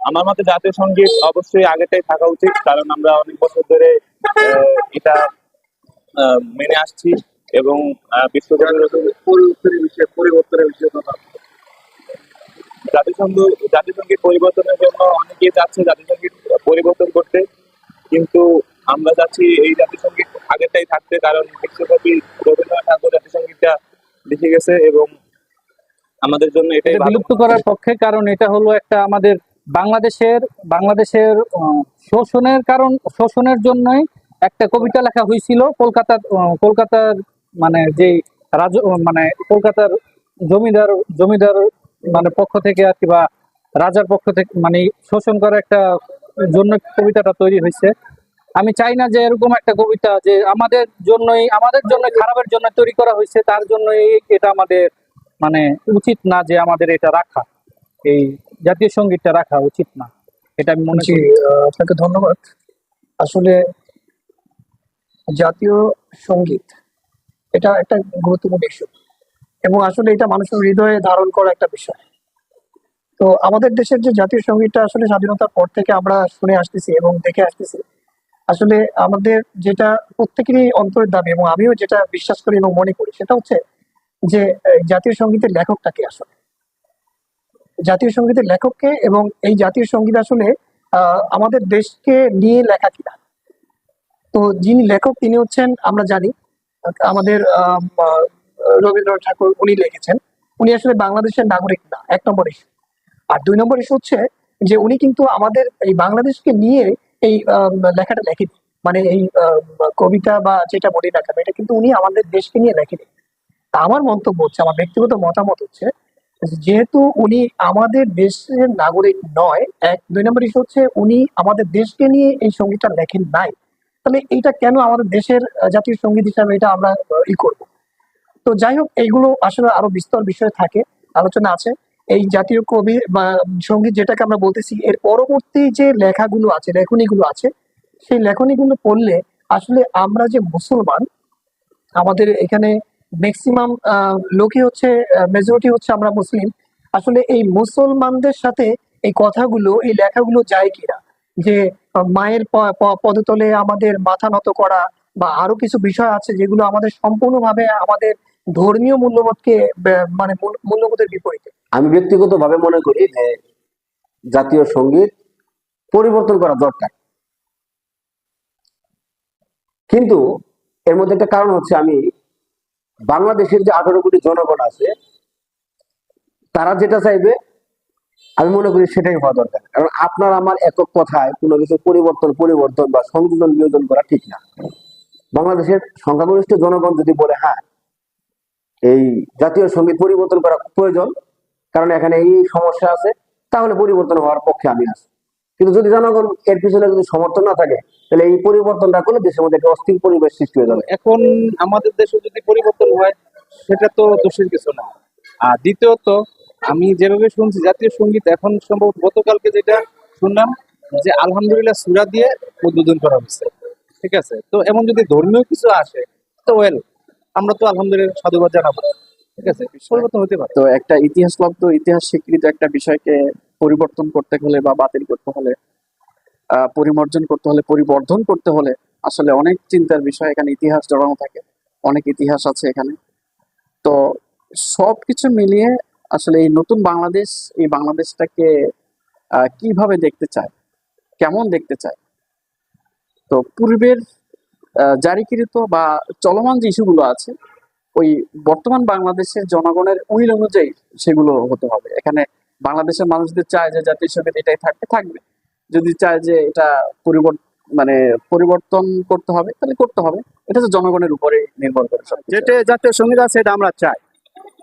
আমার মতে জাতীয় সঙ্গীত অবশ্যই আগেটাই থাকা উচিত, কারণ আমরা অনেক বছর ধরে এটা মেনে আসছি এবং পরিবর্তনের বিষয়ে জাতিসংঘের পরিবর্তনের জন্য অনেকেই চাচ্ছে জাতিসংঘের পরিবর্তন করতে, কিন্তু আমরা চাচ্ছি এই জাতিসংগীত আগেরটাই থাকতে, কারণ বিশ্বকবি রবীন্দ্রনাথ ঠাকুর জাতিসংগীতটা লিখে গেছে এবং আমাদের জন্য এটাই বিলুপ্ত করার পক্ষে। কারণ এটা হলো একটা আমাদের বাংলাদেশের শোষণের জন্যই একটা কবিতা লেখা হয়েছিল কলকাতার মানে যে মানে কলকাতার জমিদার মানে পক্ষ থেকে আর কি, বা রাজার পক্ষ থেকে, মানে শোষণ করার একটা জন্য কবিতাটা তৈরি হয়েছে। আমি চাই না যে এরকম একটা কবিতা যে আমাদের জন্য খারাপের জন্য তৈরি করা হয়েছে, তার জন্য এটা আমাদের মানে উচিত না যে আমাদের এটা রাখা, এই জাতীয় সঙ্গীতটা রাখা উচিত না, এটা আমি মনে করি। আপনাকে ধন্যবাদ। আসলে জাতীয় সঙ্গীত এটা একটা গুরুত্বপূর্ণ ইস্যু এবং আসলে এটা মানুষের হৃদয়ে ধারণ করা একটা বিষয়। তো আমাদের দেশের যে জাতীয় সঙ্গীতটা আসলে স্বাধীনতার পর থেকে আমরা শুনে আসতেছি এবং দেখে আসতেছি, আসলে আমাদের যেটা প্রত্যেকেরই অন্তরের দাবি এবং আমিও যেটা বিশ্বাস করি এবং মনে করি, সেটা হচ্ছে যে জাতীয় সঙ্গীতের লেখকটাকে আসলে জাতীয় সঙ্গীতের লেখককে, এবং এই জাতীয় সঙ্গীত আসলে আমাদের দেশকে নিয়ে লেখা কিনা। তো যিনি লেখক তিনি হচ্ছেন আমরা জানি আমাদের রবীন্দ্রনাথ ঠাকুর, উনি লিখেছেন। উনি আসলে বাংলাদেশের নাগরিক না, 1 নম্বর ইস্যু। আর 2 নম্বর ইস্যু হচ্ছে যে উনি কিন্তু আমাদের এই বাংলাদেশকে নিয়ে এই লেখাটা লেখেনি, মানে এই কবিতা বা যেটা বলি না কেন, এটা কিন্তু উনি আমাদের দেশকে নিয়ে লেখেনি। আমার মন্তব্য হচ্ছে, আমার ব্যক্তিগত মতামত হচ্ছে, যেহেতু উনি আমাদের দেশের নাগরিক নয়, 2 নম্বর ইস্যু হচ্ছে উনি আমাদের দেশকে নিয়ে এই সঙ্গীতটা লেখেন নাই, তাহলে এইটা কেন আমাদের দেশের জাতীয় সঙ্গীত হিসাবে এটা আমরা করব? তো যাই হোক, এইগুলো আসলে আরো বিস্তর বিষয় থাকে, আলোচনা আছে। এই জাতীয় কবি বা সঙ্গীত যেটাকে আমরা বলতেছি, এর পরবর্তী যে লেখাগুলো আছে, লেখনীগুলো আছে, সেই লেখনীগুলো পড়লে আসলে আমরা যে মুসলমান, আমাদের এখানে ম্যাক্সিমাম লোকই হচ্ছে, মেজরিটি হচ্ছে আমরা মুসলিম। আসলে এই মুসলমানদের সাথে এই কথাগুলো, এই লেখাগুলো যায় কিনা, যে মায়ের পদতলে আমাদের মাথা নত করা, বা আরো কিছু বিষয় আছে যেগুলো আমাদের সম্পূর্ণভাবে আমাদের ধর্মীয় মূল্যবোধকে মানে মূল্যবোধের বিপরীতে। আমি ব্যক্তিগতভাবে মনে করি যে জাতীয় সঙ্গীত পরিবর্তন করা দরকার, কিন্তু এর মধ্যে একটা কারণ হচ্ছে, আমি বাংলাদেশের যে 18 কোটি জনগণ আছে, তারা যেটা চাইবে আমি মনে করি সেটাই হওয়া দরকার। কারণ আপনার আমার একক কথায় কোনো কিছু পরিবর্তন বা সংযোজন বিয়োজন করা ঠিক না। বাংলাদেশের সংখ্যাগরিষ্ঠ জনগণ যদি বলে হ্যাঁ এই জাতীয় সঙ্গীত পরিবর্তন করা প্রয়োজন, কারণ এখানে এই সমস্যা আছে, তাহলে পরিবর্তন হওয়ার পক্ষে আমি আছি। কিন্তু যদি জনগণ এর পিছনে যদি সমর্থন না থাকে, তাহলে এই পরিবর্তনটা করলে দেশের মধ্যে একটা অস্থির পরিবেশ সৃষ্টি হয়ে যাবে। এখন আমাদের দেশে যদি পরিবর্তন হয় সেটা তো দোষের কিছু না। আর দ্বিতীয়ত, আমি যেভাবে শুনছি জাতীয় সঙ্গীত এখন সম্ভবত গতকালকে যেটা শুনলাম যে আলহামদুলিল্লাহ সূরা দিয়ে উদ্বোধন করা হয়েছে, ঠিক আছে। তো এমন যদি ধর্মীয় কিছু আসে তো ওয়েল, আমরা তো আলহামদুলিল্লাহ সাধুবাদ জানাবো, ঠিক আছে, পরিবর্তন হতে পারে। তো একটা ইতিহাস স্বীকৃত একটা বিষয়কে পরিবর্তন করতে হলে বা বাতিল করতে হলে, পরিবর্ধন করতে হলে আসলে অনেক চিন্তার বিষয়। এখানে ইতিহাস জড়ানো থাকে, অনেক ইতিহাস আছে এখানে। তো সবকিছু মিলিয়ে আসলে এই নতুন বাংলাদেশ, এই বাংলাদেশটাকে কিভাবে দেখতে চায়, কেমন দেখতে চায়। তো পূর্বের জারিকৃত বা চলমান যে ইস্যুগুলো আছে, ওই বর্তমান বাংলাদেশের জনগণের উইল অনুযায়ী সেগুলো হতে হবে। এখানে বাংলাদেশের মানুষ যদি চায় যে জাতীয় সঙ্গীত এটাই থাকবে, যদি চায় যে এটা পরিবর্তন করতে হবে, তাহলে করতে হবে। এটা তো জনগণের উপরে নির্ভর করে। যেটা জাতীয় সঙ্গীত আছে এটা আমরা চাই,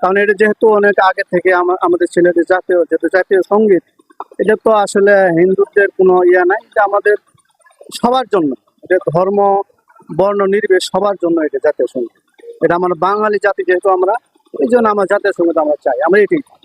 কারণ এটা যেহেতু অনেক আগে থেকে আমাদের ছেলেদের জাতীয় সঙ্গীত, এটা তো আসলে হিন্দুদের কোনো ইয়া নাই, এটা আমাদের সবার জন্য, এটা ধর্ম বর্ণ নির্বিশেষে সবার জন্য এটা জাতীয় সঙ্গীত। এটা আমার বাঙালি জাতি যেহেতু আমরা, এই জন্য আমার জাতীয় সঙ্গীত আমরা চাই, আমরা এটাই চাই।